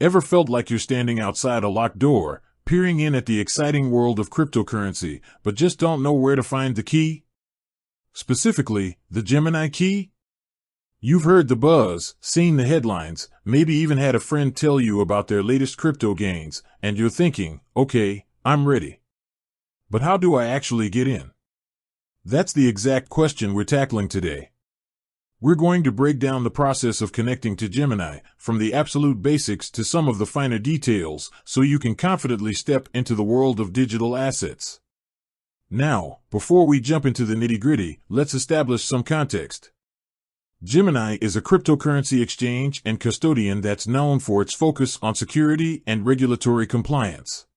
Ever felt like you're standing outside a locked door, peering in at the exciting world of cryptocurrency, but just don't know where to find the key? Specifically, the Gemini key? You've heard the buzz, seen the headlines, maybe even had a friend tell you about their latest crypto gains, and you're thinking, okay, I'm ready. But how do I actually get in? That's the exact question we're tackling today. We're going to break down the process of connecting to Gemini, from the absolute basics to some of the finer details, so you can confidently step into the world of digital assets. Now, before we jump into the nitty-gritty, let's establish some context. Gemini is a cryptocurrency exchange and custodian that's known for its focus on security and regulatory compliance.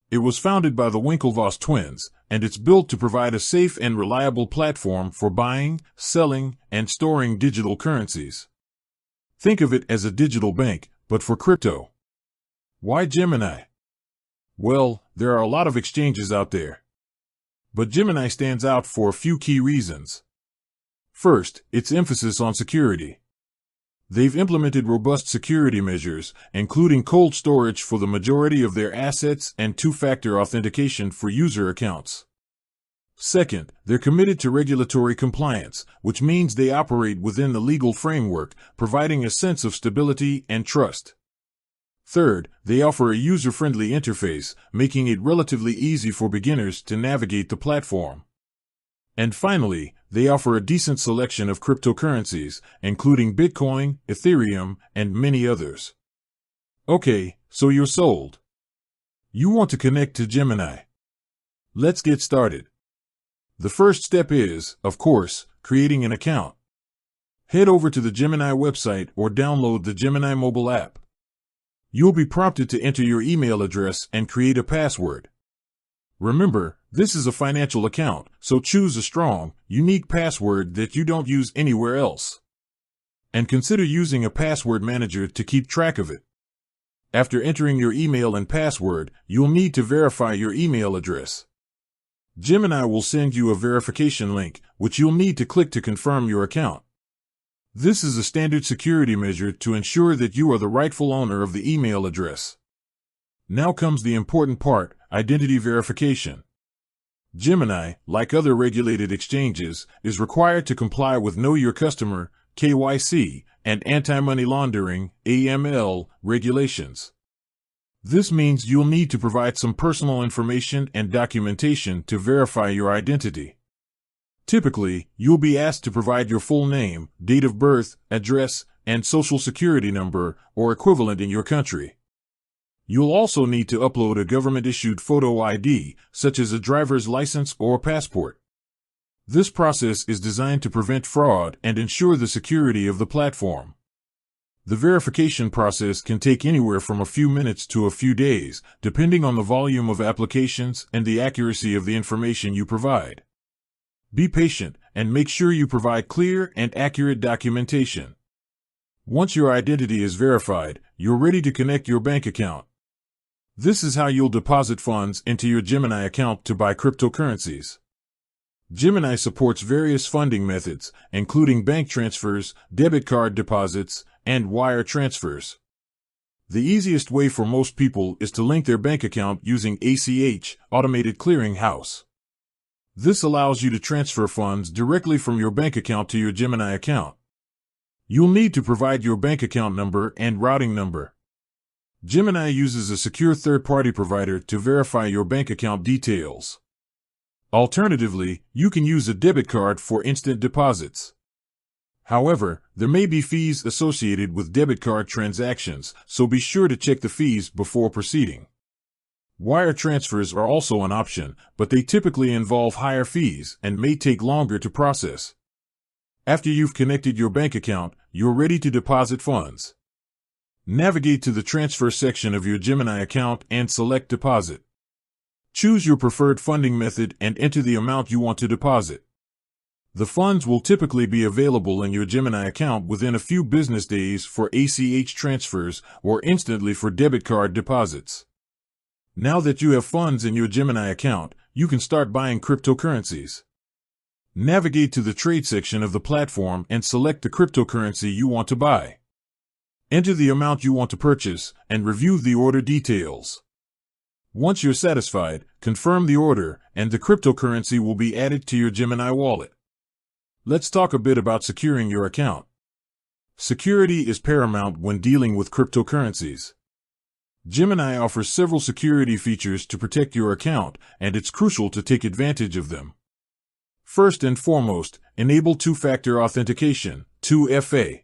It was founded by the Winklevoss twins, and it's built to provide a safe and reliable platform for buying, selling, and storing digital currencies. Think of it as a digital bank, but for crypto. Why Gemini? Well, there are a lot of exchanges out there. But Gemini stands out for a few key reasons. First, its emphasis on security. They've implemented robust security measures, including cold storage for the majority of their assets and two-factor authentication for user accounts. Second, they're committed to regulatory compliance, which means they operate within the legal framework, providing a sense of stability and trust. Third, they offer a user-friendly interface, making it relatively easy for beginners to navigate the platform. And finally, they offer a decent selection of cryptocurrencies, including Bitcoin, Ethereum, and many others. Okay, so you're sold. You want to connect to Gemini. Let's get started. The first step is, of course, creating an account. Head over to the Gemini website or download the Gemini mobile app. You'll be prompted to enter your email address and create a password. Remember, this is a financial account, so choose a strong, unique password that you don't use anywhere else. And consider using a password manager to keep track of it. After entering your email and password, you'll need to verify your email address. Gemini will send you a verification link, which you'll need to click to confirm your account. This is a standard security measure to ensure that you are the rightful owner of the email address. Now comes the important part, identity verification. Gemini, like other regulated exchanges, is required to comply with Know Your Customer, KYC, and Anti-Money Laundering, AML, regulations. This means you'll need to provide some personal information and documentation to verify your identity. Typically, you'll be asked to provide your full name, date of birth, address, and social security number, or equivalent in your country. You'll also need to upload a government-issued photo ID, such as a driver's license or passport. This process is designed to prevent fraud and ensure the security of the platform. The verification process can take anywhere from a few minutes to a few days, depending on the volume of applications and the accuracy of the information you provide. Be patient and make sure you provide clear and accurate documentation. Once your identity is verified, you're ready to connect your bank account. This is how you'll deposit funds into your Gemini account to buy cryptocurrencies. Gemini supports various funding methods, including bank transfers, debit card deposits, and wire transfers. The easiest way for most people is to link their bank account using ACH, Automated Clearing House. This allows you to transfer funds directly from your bank account to your Gemini account. You'll need to provide your bank account number and routing number. Gemini uses a secure third-party provider to verify your bank account details. Alternatively, you can use a debit card for instant deposits. However, there may be fees associated with debit card transactions, so be sure to check the fees before proceeding. Wire transfers are also an option, but they typically involve higher fees and may take longer to process. After you've connected your bank account, you're ready to deposit funds. Navigate to the transfer section of your Gemini account and select Deposit. Choose your preferred funding method and enter the amount you want to deposit. The funds will typically be available in your Gemini account within a few business days for ACH transfers or instantly for debit card deposits. Now that you have funds in your Gemini account, you can start buying cryptocurrencies. Navigate to the trade section of the platform and select the cryptocurrency you want to buy. Enter the amount you want to purchase and review the order details. Once you're satisfied, confirm the order and the cryptocurrency will be added to your Gemini wallet. Let's talk a bit about securing your account. Security is paramount when dealing with cryptocurrencies. Gemini offers several security features to protect your account, and it's crucial to take advantage of them. First and foremost, enable two-factor authentication, 2FA.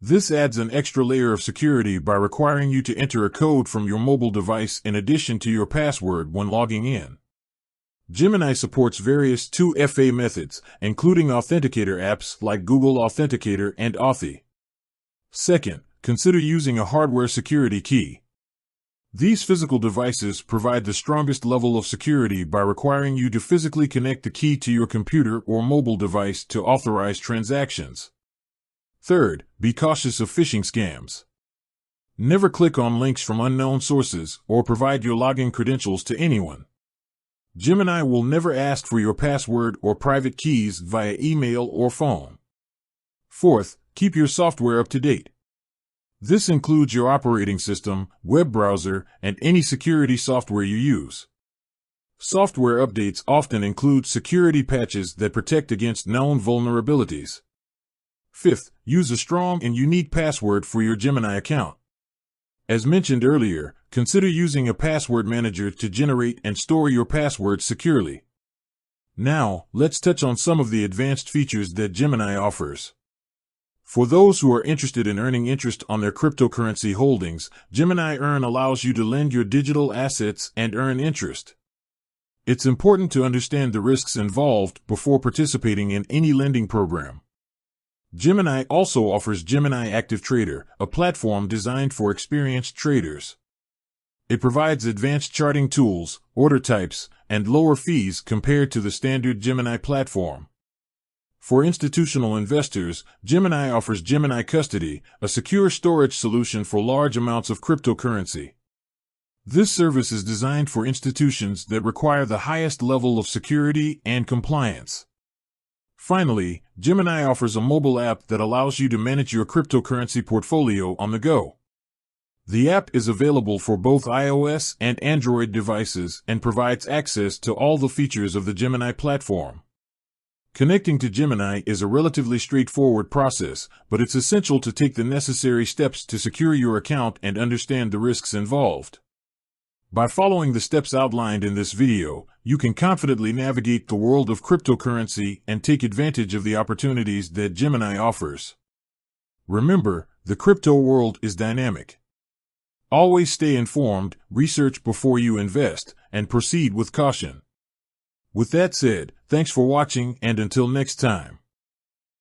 This adds an extra layer of security by requiring you to enter a code from your mobile device in addition to your password when logging in. Gemini supports various 2FA methods, including authenticator apps like Google Authenticator and Authy. Second, consider using a hardware security key. These physical devices provide the strongest level of security by requiring you to physically connect the key to your computer or mobile device to authorize transactions. Third, be cautious of phishing scams. Never click on links from unknown sources or provide your login credentials to anyone. Gemini will never ask for your password or private keys via email or phone. Fourth, keep your software up to date. This includes your operating system, web browser, and any security software you use. Software updates often include security patches that protect against known vulnerabilities. Fifth, use a strong and unique password for your Gemini account. As mentioned earlier, consider using a password manager to generate and store your passwords securely. Now, let's touch on some of the advanced features that Gemini offers. For those who are interested in earning interest on their cryptocurrency holdings, Gemini Earn allows you to lend your digital assets and earn interest. It's important to understand the risks involved before participating in any lending program. Gemini also offers Gemini Active Trader, a platform designed for experienced traders. It provides advanced charting tools, order types, and lower fees compared to the standard Gemini platform. For institutional investors, Gemini offers Gemini Custody, a secure storage solution for large amounts of cryptocurrency. This service is designed for institutions that require the highest level of security and compliance. Finally, Gemini offers a mobile app that allows you to manage your cryptocurrency portfolio on the go. The app is available for both iOS and Android devices and provides access to all the features of the Gemini platform. Connecting to Gemini is a relatively straightforward process, but it's essential to take the necessary steps to secure your account and understand the risks involved. By following the steps outlined in this video, you can confidently navigate the world of cryptocurrency and take advantage of the opportunities that Gemini offers. Remember, the crypto world is dynamic. Always stay informed, research before you invest, and proceed with caution. With that said, thanks for watching and until next time.